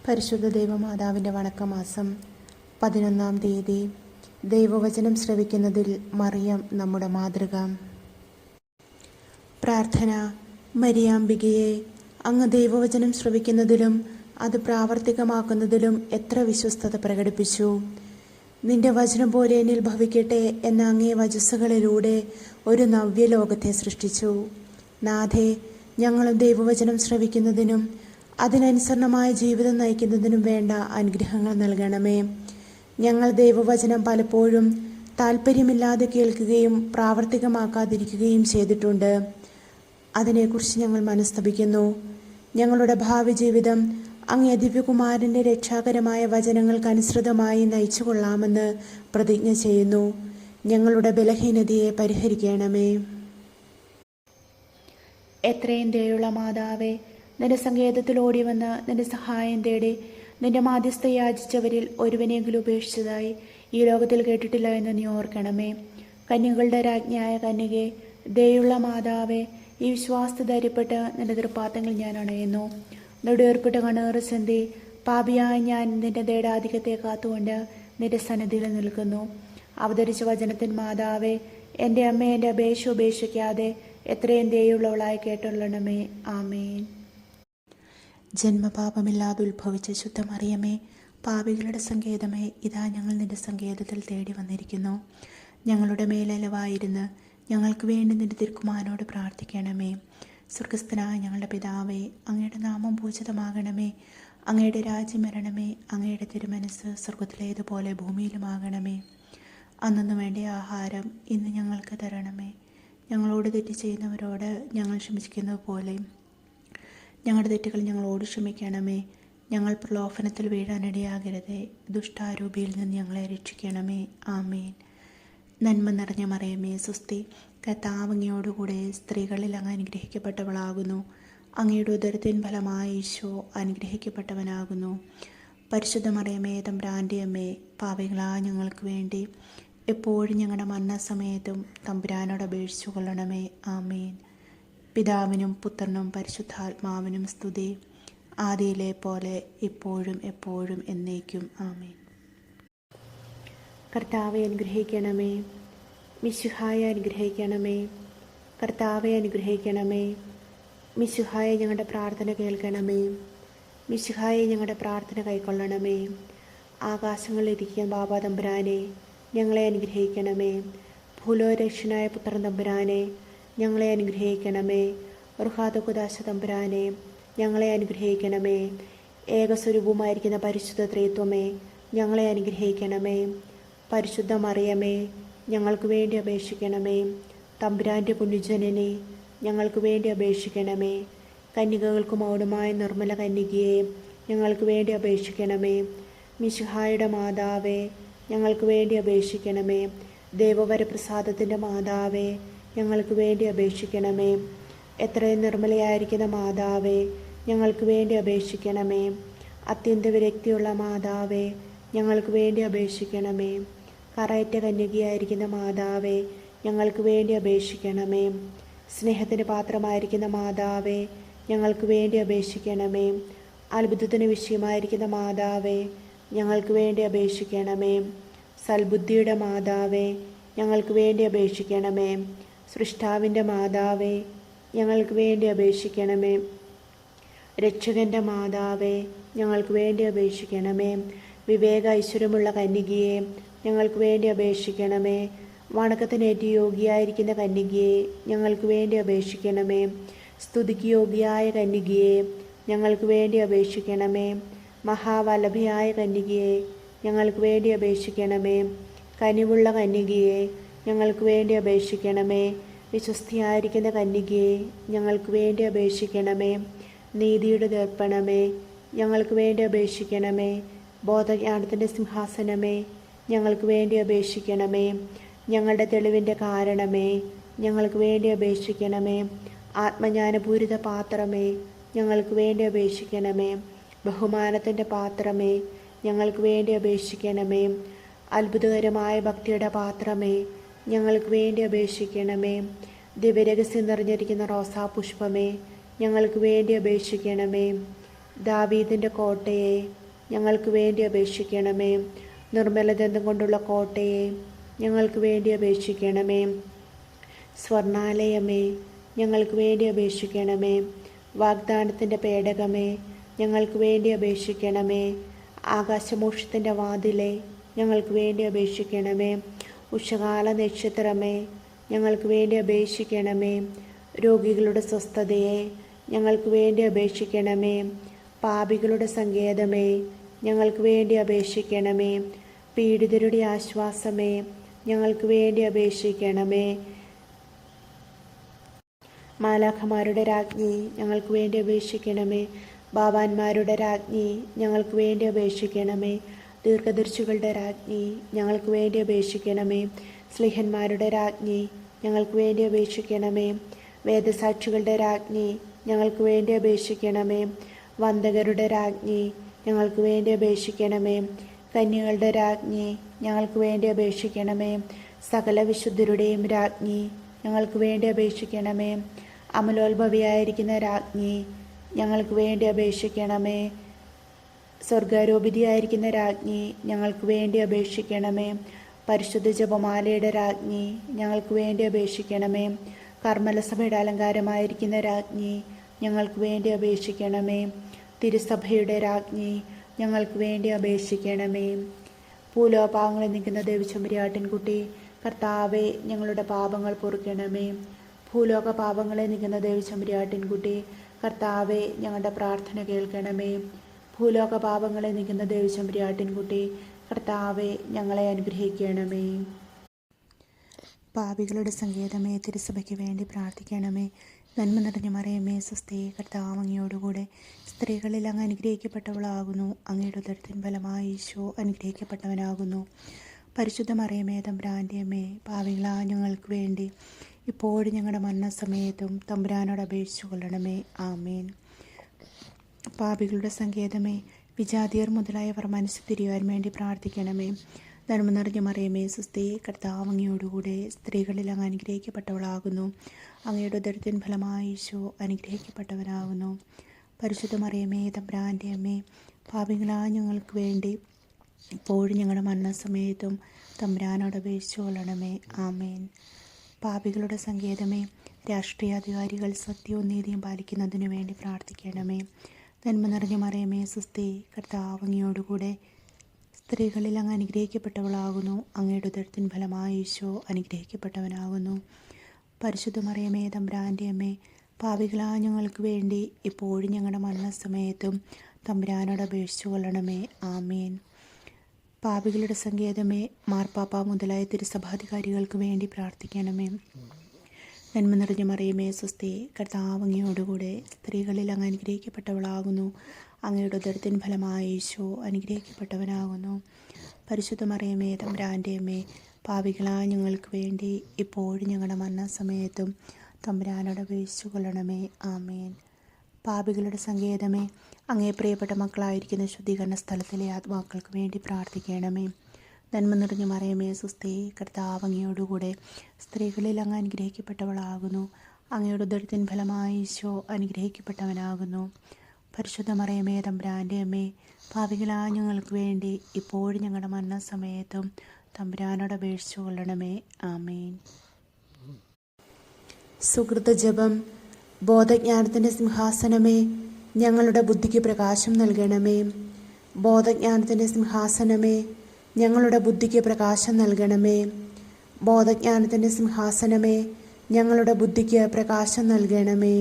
പരിശുദ്ധ ദൈവമാതാവിൻ്റെ വണക്കമാസം 11-ാം തീയതി. ദൈവവചനം ശ്രവിക്കുന്നതിൽ മറിയം നമ്മുടെ മാതൃക. പ്രാർത്ഥന. മരിയാമ്പികയെ, അങ്ങ് ദൈവവചനം ശ്രവിക്കുന്നതിലും അത് പ്രാവർത്തികമാക്കുന്നതിലും എത്ര വിശ്വസ്തത പ്രകടിപ്പിച്ചു. നിന്റെ വചനം പോലെ എന്നിൽ ഭവിക്കട്ടെ എന്ന അങ്ങേ വചസ്സുകളിലൂടെ ഒരു നവ്യലോകത്തെ സൃഷ്ടിച്ചു. നാഥേ, ഞങ്ങളും ദൈവവചനം ശ്രവിക്കുന്നതിനും അതിനനുസരണമായ ജീവിതം നയിക്കുന്നതിനും വേണ്ട അനുഗ്രഹങ്ങൾ നൽകണമേ. ഞങ്ങൾ ദൈവവചനം പലപ്പോഴും താല്പര്യമില്ലാതെ കേൾക്കുകയും പ്രാവർത്തികമാക്കാതിരിക്കുകയും ചെയ്തിട്ടുണ്ട്. അതിനെക്കുറിച്ച് ഞങ്ങൾ മനസ്തപിക്കുന്നു. ഞങ്ങളുടെ ഭാവി ജീവിതം അങ്ങേ ദിവ്യകുമാരൻ്റെ രക്ഷാകരമായ വചനങ്ങൾക്കനുസൃതമായി നയിച്ചു കൊള്ളാമെന്ന് പ്രതിജ്ഞ ചെയ്യുന്നു. ഞങ്ങളുടെ ബലഹീനതയെ പരിഹരിക്കണമേ. എത്രയും ദയുള്ള മാതാവേ, നിന്റെ സങ്കേതത്തിൽ ഓടി വന്ന് നിന്റെ സഹായം തേടി നിന്റെ മാധ്യസ്ഥ യാചിച്ചവരിൽ ഒരുവനെങ്കിലും ഉപേക്ഷിച്ചതായി ഈ ലോകത്തിൽ കേട്ടിട്ടില്ല എന്ന് നീ ഓർക്കണമേ. കന്യകളുടെ രാജ്ഞിയായ കന്യകെ, ദയുള്ള മാതാവേ, ഈ വിശ്വാസത്തെ ധൈര്യപ്പെട്ട് നിന്റെ തൃപ്പാദങ്ങൾ ഞാൻ അണയുന്നു. നെടുവേർപ്പെട്ട കണ്ണേറ് ചിന്തി പാപിയായ ഞാൻ നിന്റെ ദൈവാധിക്യത്തെ കാത്തുകൊണ്ട് നിന്റെ സന്നിധിയിൽ നിൽക്കുന്നു. അവതരിച്ച വചനത്തിൻ മാതാവേ, എൻ്റെ അമ്മ എൻ്റെ അപേക്ഷ ഉപേക്ഷിക്കാതെ എത്രയും ദയുള്ളവളായി കേട്ടുള്ളണമേ. ആമേൻ. ജന്മപാപമില്ലാതെ ഉത്ഭവിച്ച ശുദ്ധമറിയമേ, പാപികളുടെ സങ്കേതമേ, ഇതാ ഞങ്ങൾ നിന്റെ സങ്കേതത്തിൽ തേടി വന്നിരിക്കുന്നു. ഞങ്ങളുടെ മേലലവായിരുന്ന് ഞങ്ങൾക്ക് വേണ്ടി നിന്റെ തിരുക്കുമാരനോട് പ്രാർത്ഥിക്കണമേ. സ്വർഗസ്ഥനായ ഞങ്ങളുടെ പിതാവേ, അങ്ങയുടെ നാമം പൂജിതമാകണമേ. അങ്ങയുടെ രാജ്യം വരണമേ. അങ്ങയുടെ തിരുമനസ് സ്വർഗത്തിലേതുപോലെ ഭൂമിയിലുമാകണമേ. അന്നു വേണ്ട ആഹാരം ഇന്ന് ഞങ്ങൾക്ക് തരണമേ. ഞങ്ങളോട് തെറ്റ് ചെയ്യുന്നവരോട് ഞങ്ങൾ ക്ഷമിക്കുന്നത് പോലെ ഞങ്ങളുടെ തെറ്റുകൾ ഞങ്ങളോട് ക്ഷമിക്കണമേ. ഞങ്ങൾ പ്രലോഭനത്തിൽ വീഴാനിടയാകരുതേ. ദുഷ്ടാരൂപിയിൽ നിന്ന് ഞങ്ങളെ രക്ഷിക്കണമേ. ആമേൻ. നന്മ നിറഞ്ഞ മറിയമേ, സ്വസ്തി. കർത്താവ് അങ്ങയോടുകൂടെ സ്ത്രീകളിൽ അങ്ങ് അനുഗ്രഹിക്കപ്പെട്ടവളാകുന്നു. അങ്ങയുടെ ഉദരത്തിൻ ഫലമായ ഈശോ അനുഗ്രഹിക്കപ്പെട്ടവനാകുന്നു. പരിശുദ്ധ മറിയമേ, തമ്പുരാൻ്റെ അമ്മേ, പാപികളായ ഞങ്ങൾക്ക് വേണ്ടി എപ്പോഴും ഞങ്ങളുടെ മരണസമയത്തും തമ്പുരാനോട് അപേക്ഷിച്ചു കൊള്ളണമേ. ആമേൻ. പിതാവിനും പുത്രനും പരിശുദ്ധാത്മാവിനും സ്തുതി, ആദിയിലെ പോലെ ഇപ്പോഴും എപ്പോഴും എന്നേക്കും. ആമേൻ. കർത്താവെ അനുഗ്രഹിക്കണമേ. മിശിഹായെ അനുഗ്രഹിക്കണമേ. കർത്താവെ അനുഗ്രഹിക്കണമേ. മിശിഹായെ ഞങ്ങളുടെ പ്രാർത്ഥന കേൾക്കണമേ. മിശിഹായെ ഞങ്ങളുടെ പ്രാർത്ഥന കൈക്കൊള്ളണമേ. ആകാശങ്ങളിലിരിക്കുന്ന ബാബാ തമ്പുരാനെ, ഞങ്ങളെ അനുഗ്രഹിക്കണമേ. ഭൂലോരക്ഷനായ പുത്രൻ തമ്പുരാനെ, ഞങ്ങളെ അനുഗ്രഹിക്കണമേ. റുഹാദകുദാശ തമ്പുരാനെ, ഞങ്ങളെ അനുഗ്രഹിക്കണമേ. ഏകസ്വരൂപമായിരിക്കുന്ന പരിശുദ്ധ ത്രിത്വമേ, ഞങ്ങളെ അനുഗ്രഹിക്കണമേ. പരിശുദ്ധ മറിയമേ, ഞങ്ങൾക്ക് വേണ്ടി അപേക്ഷിക്കണമേ. തമ്പുരാൻ്റെ പുണ്യജനനെ, ഞങ്ങൾക്ക് വേണ്ടി അപേക്ഷിക്കണമേ. കന്യകകൾക്ക് മൗനമായ നിർമ്മല കന്യകയെ, ഞങ്ങൾക്ക് വേണ്ടി അപേക്ഷിക്കണമേ. മിശിഹായുടെ മാതാവേ, ഞങ്ങൾക്ക് വേണ്ടി അപേക്ഷിക്കണമേ. ദേവവരപ്രസാദത്തിൻ്റെ മാതാവേ, ഞങ്ങൾക്ക് വേണ്ടി അപേക്ഷിക്കണമേ. എത്രയും നിർമ്മലയായിരിക്കുന്ന മാതാവേ, ഞങ്ങൾക്ക് വേണ്ടി അപേക്ഷിക്കണമേ. അത്യന്ത വിരക്തിയുള്ള മാതാവേ, ഞങ്ങൾക്ക് വേണ്ടി അപേക്ഷിക്കണമേ. കറയറ്റ കന്യകയായിരിക്കുന്ന മാതാവേ, ഞങ്ങൾക്ക് വേണ്ടി അപേക്ഷിക്കണമേ. സ്നേഹത്തിന് പാത്രമായിരിക്കുന്ന മാതാവേ, ഞങ്ങൾക്ക് വേണ്ടി അപേക്ഷിക്കണമേ. അത്ഭുതത്തിന് വിഷയമായിരിക്കുന്ന മാതാവേ, ഞങ്ങൾക്ക് വേണ്ടി അപേക്ഷിക്കണമേ. സൽബുദ്ധിയുടെ മാതാവേ, ഞങ്ങൾക്ക് വേണ്ടി അപേക്ഷിക്കണമേ. സൃഷ്ടാവിൻ്റെ മാതാവേ, ഞങ്ങൾക്ക് വേണ്ടി അപേക്ഷിക്കണമേ. രക്ഷകൻ്റെ മാതാവേ, ഞങ്ങൾക്ക് വേണ്ടി അപേക്ഷിക്കണമേ. വിവേക ഐശ്വര്യമുള്ള കന്യകയെ, ഞങ്ങൾക്ക് വേണ്ടി അപേക്ഷിക്കണമേ. വണക്കത്തിനേറ്റ് യോഗ്യയായിരിക്കുന്ന കന്യകയെ, ഞങ്ങൾക്ക് വേണ്ടി അപേക്ഷിക്കണമേ. സ്തുതിക്ക് യോഗ്യയായ കന്യകയെ, ഞങ്ങൾക്ക് വേണ്ടി അപേക്ഷിക്കണമേ. മഹാവല്ലഭയായ കന്യകയെ, ഞങ്ങൾക്ക് വേണ്ടി അപേക്ഷിക്കണമേ. കനിവുള്ള കന്യകയെ, ഞങ്ങൾക്ക് വേണ്ടി അപേക്ഷിക്കണമേ. വിശ്വസ്തയായിരിക്കുന്ന കന്യകയെ, ഞങ്ങൾക്ക് വേണ്ടി അപേക്ഷിക്കണമേ. നീതിയുടെ ദർപ്പണമേ, ഞങ്ങൾക്ക് വേണ്ടി അപേക്ഷിക്കണമേ. ബോധജ്ഞാനത്തിൻ്റെ സിംഹാസനമേ, ഞങ്ങൾക്ക് വേണ്ടി അപേക്ഷിക്കണമേ. ഞങ്ങളുടെ തെളിവിൻ്റെ കാരണമേ, ഞങ്ങൾക്ക് വേണ്ടി അപേക്ഷിക്കണമേ. ആത്മജ്ഞാനപൂരിത പാത്രമേ, ഞങ്ങൾക്ക് വേണ്ടി അപേക്ഷിക്കണമേ. ബഹുമാനത്തിൻ്റെ പാത്രമേ, ഞങ്ങൾക്ക് വേണ്ടി അപേക്ഷിക്കണമേ. അത്ഭുതകരമായ ഭക്തിയുടെ പാത്രമേ, ഞങ്ങൾക്ക് വേണ്ടി അപേക്ഷിക്കണമേ. ദിവ്യരഹസ്യം നിറഞ്ഞിരിക്കുന്ന റോസാപുഷ്പമേ, ഞങ്ങൾക്ക് വേണ്ടി അപേക്ഷിക്കണമേ. ദാവീദിൻ്റെ കോട്ടയെ ഞങ്ങൾക്ക് വേണ്ടി അപേക്ഷിക്കണമേ. നിർമ്മലദന്തം കൊണ്ടുള്ള കോട്ടയെ ഞങ്ങൾക്ക് വേണ്ടി അപേക്ഷിക്കണമേ. സ്വർണാലയമേ ഞങ്ങൾക്ക് വേണ്ടി അപേക്ഷിക്കണമേ. വാഗ്ദാനത്തിൻ്റെ പേടകമേ ഞങ്ങൾക്ക് വേണ്ടി അപേക്ഷിക്കണമേ. ആകാശമോക്ഷത്തിൻ്റെ വാതിലെ ഞങ്ങൾക്ക് വേണ്ടി അപേക്ഷിക്കണമേ. ഉഷകാല നക്ഷത്രമേ ഞങ്ങൾക്ക് വേണ്ടി അപേക്ഷിക്കണമേ. രോഗികളുടെ സ്വസ്ഥതയെ ഞങ്ങൾക്ക് വേണ്ടി അപേക്ഷിക്കണമേ. പാപികളുടെ സങ്കേതമേ ഞങ്ങൾക്ക് വേണ്ടി അപേക്ഷിക്കണമേ. പീഡിതരുടെ ആശ്വാസമേ ഞങ്ങൾക്ക് വേണ്ടി അപേക്ഷിക്കണമേ. മാലാഖമാരുടെ രാജ്ഞി ഞങ്ങൾക്ക് വേണ്ടി അപേക്ഷിക്കണമേ. ബാബാന്മാരുടെ രാജ്ഞി ഞങ്ങൾക്ക് വേണ്ടി അപേക്ഷിക്കണമേ. ദീർഘദർശികളുടെ രാജ്ഞി ഞങ്ങൾക്ക് വേണ്ടി അപേക്ഷിക്കണമേ. സ്ലിഹന്മാരുടെ രാജ്ഞി ഞങ്ങൾക്ക് വേണ്ടി അപേക്ഷിക്കണമേ. വേദസാക്ഷികളുടെ രാജ്ഞി ഞങ്ങൾക്ക് വേണ്ടി അപേക്ഷിക്കണമേ. വന്ദകരുടെ രാജ്ഞി ഞങ്ങൾക്ക് വേണ്ടി അപേക്ഷിക്കണമേ. കന്യകളുടെ രാജ്ഞി ഞങ്ങൾക്ക് വേണ്ടി അപേക്ഷിക്കണമേ. സകല വിശുദ്ധരുടെയും രാജ്ഞി ഞങ്ങൾക്ക് വേണ്ടി അപേക്ഷിക്കണമേ. അമലോത്ഭവിയായിരിക്കുന്ന രാജ്ഞി ഞങ്ങൾക്ക് വേണ്ടി അപേക്ഷിക്കണമേ. സ്വർഗാരോപിതയായിരിക്കുന്ന രാജ്ഞി ഞങ്ങൾക്ക് വേണ്ടി അപേക്ഷിക്കണമേ. പരിശുദ്ധ ജപമാലയുടെ രാജ്ഞി ഞങ്ങൾക്ക് വേണ്ടി അപേക്ഷിക്കണമേ. കർമ്മലസഭയുടെ അലങ്കാരമായിരിക്കുന്ന രാജ്ഞി ഞങ്ങൾക്ക് വേണ്ടി അപേക്ഷിക്കണമേ. തിരുസഭയുടെ രാജ്ഞി ഞങ്ങൾക്ക് വേണ്ടി അപേക്ഷിക്കണമേ. ഭൂലോകപാപങ്ങളെ നീക്കുന്ന ദേവചമ്പുരാട്ടിൻകുട്ടി കർത്താവെ ഞങ്ങളുടെ പാപങ്ങൾ പൊറുക്കണമേ. ഭൂലോക പാപങ്ങളെ നീക്കുന്ന ദേവചമ്പുരാട്ടിൻകുട്ടി കർത്താവെ ഞങ്ങളുടെ പ്രാർത്ഥന കേൾക്കണമേ. ഭൂലോക പാപങ്ങളെ നീക്കുന്ന ദേവചമ്പുരാട്ടിൻകുട്ടി കർത്താവെ ഞങ്ങളെ അനുഗ്രഹിക്കണമേ. പാപികളുടെ സങ്കേതമേ തിരുസഭയ്ക്ക് വേണ്ടി പ്രാർത്ഥിക്കണമേ. നന്മ നിറഞ്ഞ മറിയമേ സ്വസ്തി, കർത്താവ് അങ്ങയോടുകൂടെ സ്ത്രീകളിൽ അങ്ങ് അനുഗ്രഹിക്കപ്പെട്ടവളാകുന്നു. അങ്ങയുടെ ഉദരത്തിൻ ഫലമായി ഈശോ അനുഗ്രഹിക്കപ്പെട്ടവനാകുന്നു. പരിശുദ്ധ മറിയമേ തമ്പുരാൻ്റെ അമ്മേ, പാപികളായ ഞങ്ങൾക്ക് വേണ്ടി ഇപ്പോഴും ഞങ്ങളുടെ മരണസമയത്തും തമ്പുരാനോട് അപേക്ഷിച്ചു കൊള്ളണമേ. ആമേൻ. പാപികളുടെ സങ്കേതമേ, വിജാതിയർ മുതലായവർ മനസ്സ് തിരിയുവാൻ വേണ്ടി പ്രാർത്ഥിക്കണമേ. നന്മ നിറഞ്ഞ മറിയമേ സ്വസ്തി, കർത്താവ് അങ്ങയോടുകൂടെ സ്ത്രീകളിൽ അങ്ങ് അനുഗ്രഹിക്കപ്പെട്ടവളാകുന്നു. അങ്ങയുടെ ഉദരത്തിൻ ഫലമായി ഈശോ അനുഗ്രഹിക്കപ്പെട്ടവനാകുന്നു. പരിശുദ്ധ മറിയമേ തമ്പുരാൻ്റെ അമ്മേ, പാപികളായ ഞങ്ങൾക്ക് വേണ്ടി ഇപ്പോഴും ഞങ്ങളുടെ മരണസമയത്തും തമ്പുരാനോട് അപേക്ഷിച്ചു കൊള്ളണമേ. ആമേൻ. പാപികളുടെ സങ്കേതമേ, രാഷ്ട്രീയാധികാരികൾ സത്യവും നീതിയും പാലിക്കുന്നതിനു വേണ്ടി പ്രാർത്ഥിക്കണമേ. നന്മ നിറഞ്ഞ മറിയമേ സ്വസ്തി, കർത്താവ് അങ്ങയോടുകൂടെ സ്ത്രീകളിൽ അങ്ങ് അനുഗ്രഹിക്കപ്പെട്ടവളാകുന്നു. അങ്ങയുടെ ഉദരത്തിൻ ഫലമായി ഈശോ അനുഗ്രഹിക്കപ്പെട്ടവനാകുന്നു. പരിശുദ്ധ മറിയമേ തമ്പുരാൻ്റെ അമ്മേ, പാപികളായ ഞങ്ങൾക്ക് വേണ്ടി ഇപ്പോഴും ഞങ്ങളുടെ മരണസമയത്തും തമ്പുരാനോട് അപേക്ഷിച്ചു കൊള്ളണമേ. ആമേൻ. പാപികളുടെ സങ്കേതമേ, മാർപ്പാപ്പ മുതലായ തിരുസഭാധികാരികൾക്ക് വേണ്ടി പ്രാർത്ഥിക്കണമേ. നന്മ നിറഞ്ഞ മറിയമേ സ്വസ്തി, കർത്താവ് അങ്ങയോടുകൂടെ സ്ത്രീകളിൽ അങ്ങ് അനുഗ്രഹിക്കപ്പെട്ടവളാകുന്നു. അങ്ങയുടെ ഉദരത്തിൻ ഫലമായി ഈശോ അനുഗ്രഹിക്കപ്പെട്ടവനാകുന്നു. പരിശുദ്ധ മറിയമേ തമ്പുരാൻ്റെ അമ്മേ, പാപികളായ ഞങ്ങൾക്ക് വേണ്ടി ഇപ്പോഴും ഞങ്ങളുടെ മരണസമയത്തും തമ്പുരാനോട് അപേക്ഷിച്ചു കൊള്ളണമേ. ആമേൻ. പാപികളുടെ സങ്കേതമേ, അങ്ങേ പ്രിയപ്പെട്ട മക്കളായിരിക്കുന്ന ശുദ്ധീകരണ സ്ഥലത്തിലെ ആത്മാക്കൾക്ക് വേണ്ടി പ്രാർത്ഥിക്കണമേ. നന്മ നിറഞ്ഞ മറിയമേ സ്വസ്തി, കർത്താവ് അങ്ങയോടുകൂടെ സ്ത്രീകളിൽ അങ്ങ് അനുഗ്രഹിക്കപ്പെട്ടവളാകുന്നു. അങ്ങയുടെ ഉദരത്തിൻ ഫലമായി ഈശോ അനുഗ്രഹിക്കപ്പെട്ടവനാകുന്നു. പരിശുദ്ധ മറിയമേ തമ്പുരാൻ്റെ അമ്മേ, പാപികളായ ഞങ്ങൾക്ക് വേണ്ടി ഇപ്പോഴും ഞങ്ങളുടെ മരണസമയത്തും തമ്പുരാനോട് അപേക്ഷിച്ചു കൊള്ളണമേ. ആമേൻ. സുഹൃത ജപം. ബോധജ്ഞാനത്തിൻ്റെ സിംഹാസനമേ, ഞങ്ങളുടെ ബുദ്ധിക്ക് പ്രകാശം നൽകണമേ. ബോധജ്ഞാനത്തിൻ്റെ സിംഹാസനമേ, ഞങ്ങളുടെ ബുദ്ധിക്ക് പ്രകാശം നൽകണമേ. ബോധജ്ഞാനത്തിൻ്റെ സിംഹാസനമേ, ഞങ്ങളുടെ ബുദ്ധിക്ക് പ്രകാശം നൽകണമേ.